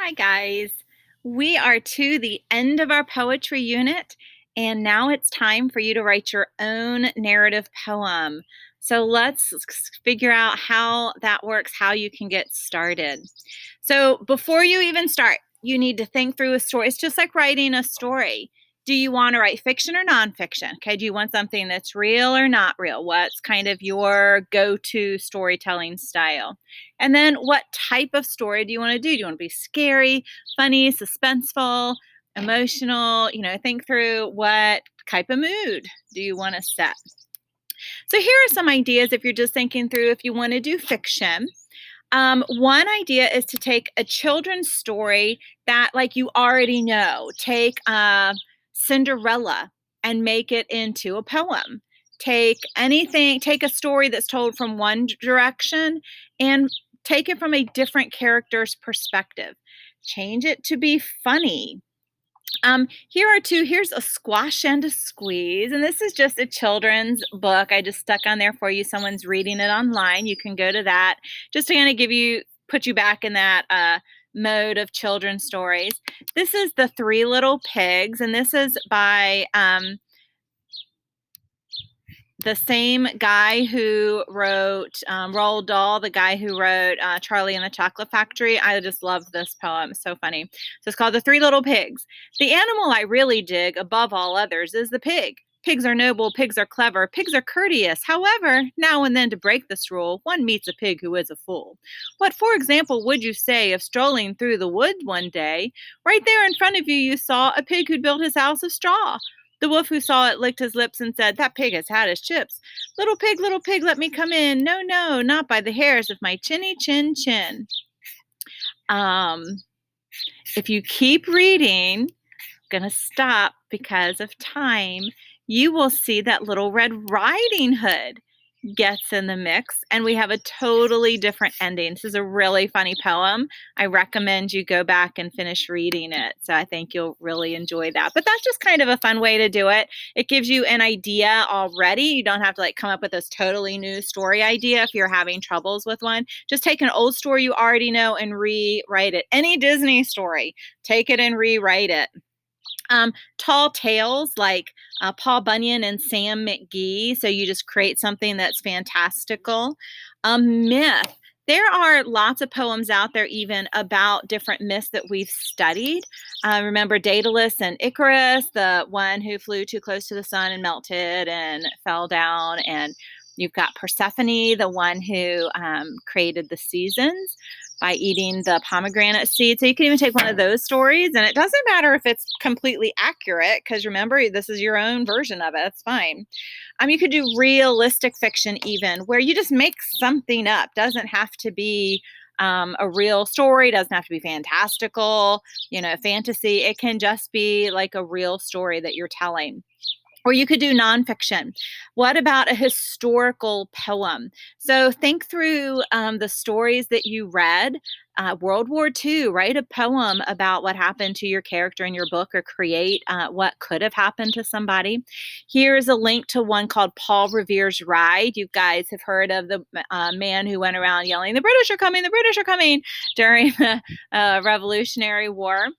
Hi, guys. We are to the end of our poetry unit, and now it's time for you to write your own narrative poem. So let's figure out how that works, how you can get started. So before you even start, you need to think through a story. It's just like writing a story. Do you want to write fiction or nonfiction? Okay, do you want something that's real or not real? What's kind of your go to storytelling style? And then what type of story do you want to do? Do you want to be scary, funny, suspenseful, emotional? Think through what type of mood do you want to set. So here are some ideas if you're just thinking through if you want to do fiction. One idea is to take a children's story that, like, you already know. Take Cinderella and make it into a poem. Take a story that's told from one direction and take it from a different character's perspective. Change it to be funny. Here are two. Here's a Squash and a Squeeze, and this is just a children's book. I just stuck on there for you. Someone's reading it online. You can go to that just to kind of put you back in that mode of children's stories. This is The Three Little Pigs, and this is by the same guy who wrote Roald Dahl, the guy who wrote Charlie and the Chocolate Factory. I just love this poem. It's so funny. So it's called The Three Little Pigs. The animal I really dig above all others is the pig. Pigs are noble, pigs are clever, pigs are courteous. However, now and then to break this rule, one meets a pig who is a fool. What, for example, would you say if strolling through the wood one day, right there in front of you, you saw a pig who'd built his house of straw? The wolf who saw it licked his lips and said, "That pig has had his chips. Little pig, let me come in. No, no, not by the hairs of my chinny chin chin." Um, if you keep reading, I'm going to stop because of time, you will see that Little Red Riding Hood gets in the mix, and we have a totally different ending. This is a really funny poem. I recommend you go back and finish reading it. So I think you'll really enjoy that. But that's just kind of a fun way to do it. It gives you an idea already. You don't have to come up with this totally new story idea if you're having troubles with one. Just take an old story you already know and rewrite it. Any Disney story, take it and rewrite it. Tall tales like Paul Bunyan and Sam McGee. So you just create something that's fantastical. Myth. There are lots of poems out there even about different myths that we've studied. Remember Daedalus and Icarus, the one who flew too close to the sun and melted and fell down. And you've got Persephone, the one who created the seasons by eating the pomegranate seed. So you can even take one of those stories, and it doesn't matter if it's completely accurate, because remember, this is your own version of it. It's fine. You could do realistic fiction even, where you just make something up. Doesn't have to be a real story. Doesn't have to be fantastical, fantasy. It can just be like a real story that you're telling. Or you could do nonfiction. What about a historical poem? So think through the stories that you read. World War II, write a poem about what happened to your character in your book, or create what could have happened to somebody. Here's a link to one called Paul Revere's Ride. You guys have heard of the man who went around yelling, "The British are coming, the British are coming," during the Revolutionary War.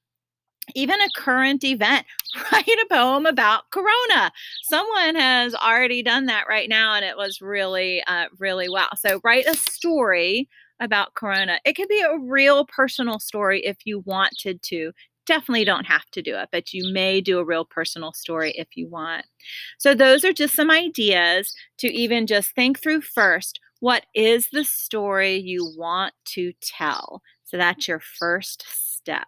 Even a current event, write a poem about Corona. Someone has already done that right now, and it was really, really wow. So write a story about Corona. It could be a real personal story if you wanted to. Definitely don't have to do it, but you may do a real personal story if you want. So those are just some ideas to even just think through first. What is the story you want to tell? So that's your first step.